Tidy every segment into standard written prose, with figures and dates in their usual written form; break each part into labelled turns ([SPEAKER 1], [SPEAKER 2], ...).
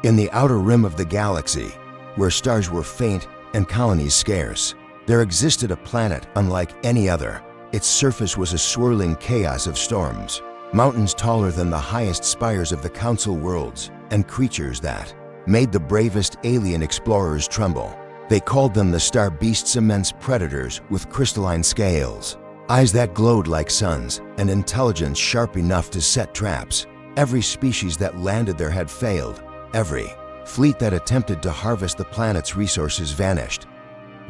[SPEAKER 1] In the outer rim of the galaxy, where stars were faint and colonies scarce, there existed a planet unlike any other. Its surface was a swirling chaos of storms, mountains taller than the highest spires of the Council worlds, and creatures that made the bravest alien explorers tremble. They called them the Star Beasts, immense predators with crystalline scales, eyes that glowed like suns, and intelligence sharp enough to set traps. Every species that landed there had failed. Every fleet that attempted to harvest the planet's resources vanished.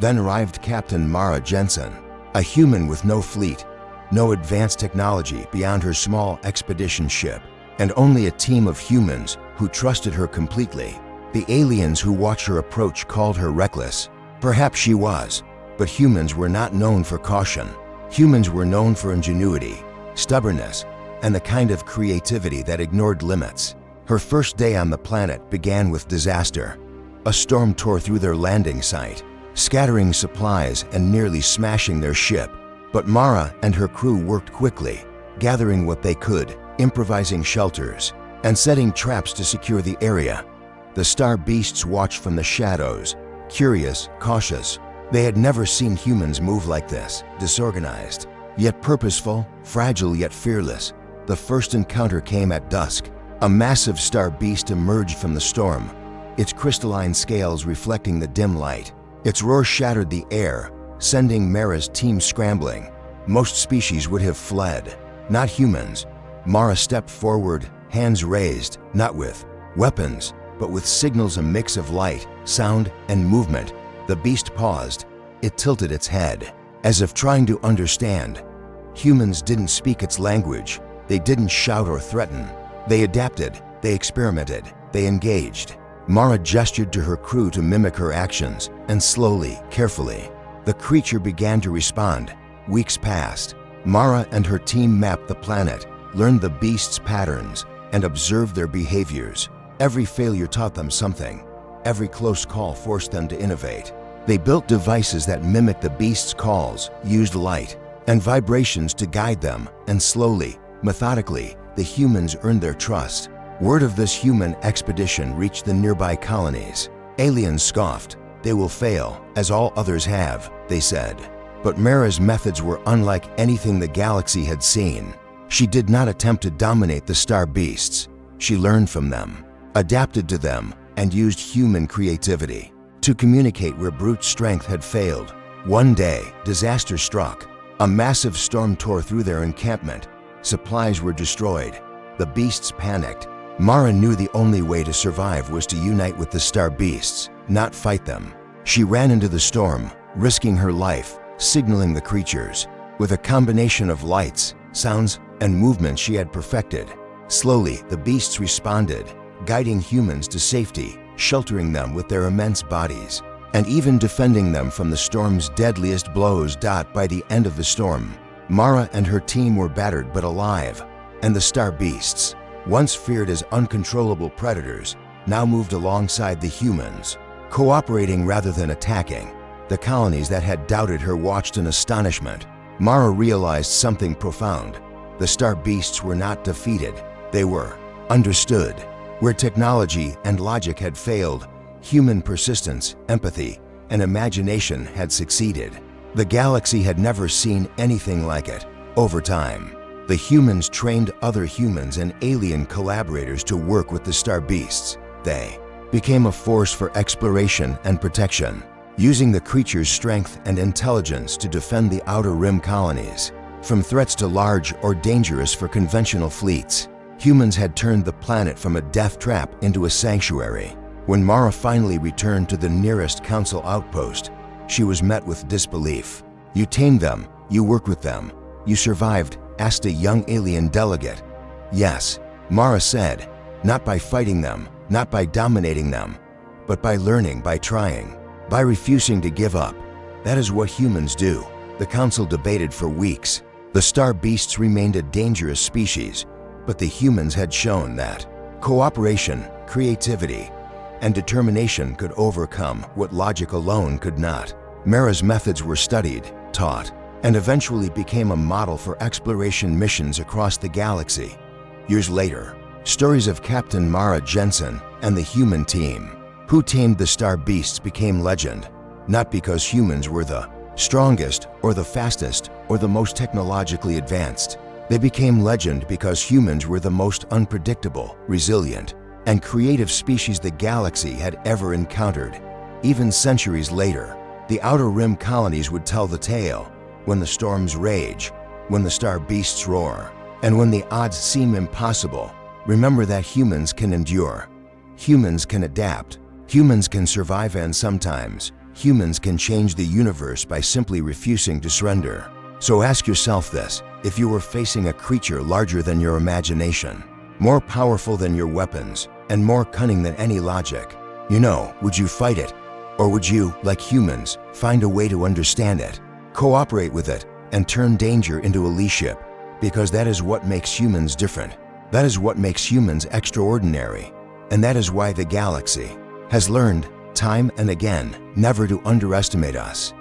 [SPEAKER 1] Then arrived Captain Mara Jensen, a human with no fleet, no advanced technology beyond her small expedition ship, and only a team of humans who trusted her completely. The aliens who watched her approach called her reckless. Perhaps she was, but humans were not known for caution. Humans were known for ingenuity, stubbornness, and the kind of creativity that ignored limits. Her first day on the planet began with disaster. A storm tore through their landing site, scattering supplies and nearly smashing their ship. But Mara and her crew worked quickly, gathering what they could, improvising shelters, and setting traps to secure the area. The Star Beasts watched from the shadows, curious, cautious. They had never seen humans move like this, disorganized, yet purposeful, fragile yet fearless. The first encounter came at dusk. A massive star beast emerged from the storm, its crystalline scales reflecting the dim light. Its roar shattered the air, sending Mara's team scrambling. Most species would have fled, not humans. Mara stepped forward, hands raised, not with weapons, but with signals, a mix of light, sound, and movement. The beast paused. It tilted its head, as if trying to understand. Humans didn't speak its language. They didn't shout or threaten. They adapted, they experimented, they engaged. Mara gestured to her crew to mimic her actions, and slowly, carefully, the creature began to respond. Weeks passed. Mara and her team mapped the planet, learned the beast's patterns, and observed their behaviors. Every failure taught them something. Every close call forced them to innovate. They built devices that mimicked the beast's calls, used light and vibrations to guide them, and slowly, methodically, the humans earned their trust. Word of this human expedition reached the nearby colonies. Aliens scoffed. They will fail, as all others have, they said. But Mara's methods were unlike anything the galaxy had seen. She did not attempt to dominate the Star Beasts. She learned from them, adapted to them, and used human creativity to communicate where brute strength had failed. One day, disaster struck. A massive storm tore through their encampment. Supplies were destroyed. The beasts panicked. Mara knew the only way to survive was to unite with the Star Beasts, not fight them. She ran into the storm, risking her life, signaling the creatures. With a combination of lights, sounds, and movements she had perfected. Slowly, the beasts responded, guiding humans to safety, sheltering them with their immense bodies, and even defending them from the storm's deadliest blows. By the end of the storm, Mara and her team were battered but alive, and the Star Beasts, once feared as uncontrollable predators, now moved alongside the humans, cooperating rather than attacking. The colonies that had doubted her watched in astonishment. Mara realized something profound. The Star Beasts were not defeated. They were understood. Where technology and logic had failed, human persistence, empathy, and imagination had succeeded. The galaxy had never seen anything like it. Over time, the humans trained other humans and alien collaborators to work with the Star Beasts. They became a force for exploration and protection, using the creature's strength and intelligence to defend the Outer Rim colonies. From threats to large or dangerous for conventional fleets, humans had turned the planet from a death trap into a sanctuary. When Mara finally returned to the nearest Council outpost, she was met with disbelief. "You tamed them, you worked with them, you survived?" asked a young alien delegate. "Yes," Mara said, "not by fighting them, not by dominating them, but by learning, by trying, by refusing to give up. That is what humans do." The Council debated for weeks. The Star Beasts remained a dangerous species, but the humans had shown that cooperation, creativity, and determination could overcome what logic alone could not. Mara's methods were studied, taught, and eventually became a model for exploration missions across the galaxy. Years later, stories of Captain Mara Jensen and the human team. Who tamed the star beasts became legend, not because humans were the strongest or the fastest or the most technologically advanced. They became legend because humans were the most unpredictable, resilient, and creative species the galaxy had ever encountered. Even centuries later, the Outer Rim colonies would tell the tale. When the storms rage, when the star beasts roar, and when the odds seem impossible, remember that humans can endure. Humans can adapt. Humans can survive, and sometimes, humans can change the universe by simply refusing to surrender. So ask yourself this: if you were facing a creature larger than your imagination, more powerful than your weapons, and more cunning than any logic, would you fight it? Or would you, like humans, find a way to understand it, cooperate with it, and turn danger into allyship? Because that is what makes humans different. That is what makes humans extraordinary. And that is why the galaxy has learned, time and again, never to underestimate us.